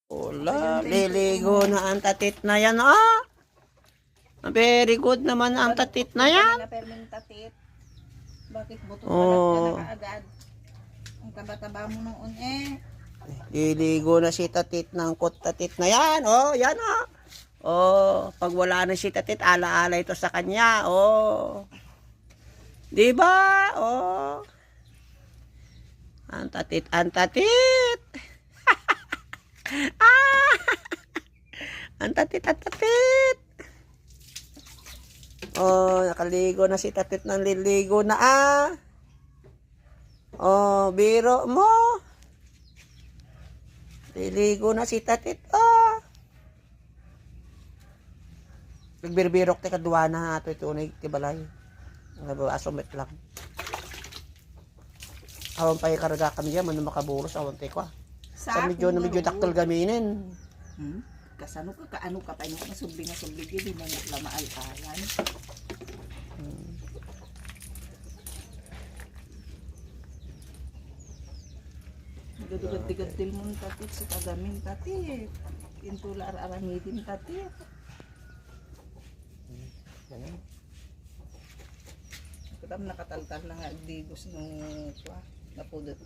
Wala, liligo na ang tatit na yan, ah. Very good naman ang tatit na yan. Tatit. Bakit buto Oh. ka na kaagad? Ang taba-taba mo noon eh. Liligo na si tatit ng tatit na yan. Oh, yan ah. Oh, pag wala na si tatit, ala-ala ito sa kanya. Oh. 'Di ba? Oh. Ang tatit, ang tatit. Ah! Ang tatit, ang tatit. Oh, nakaligo na si tatit ng liligo na ah. Oh, biro mo. Liligo na si tatit ah. Nagbiribirok ti kadwa na ato itunig ti balay. Asumit lang. Awan pa ikarga kami diyan man makaburos awan ti ko. Sa medyo daktal gaminin. Kasano ka kaano ka pa yung nasubli di mo na maalalan. Dugad-dugad mo tatit sa kagamin tatit. Intula ar-aramidin tatit. Kadam nakataltal na nga digos nung napudot.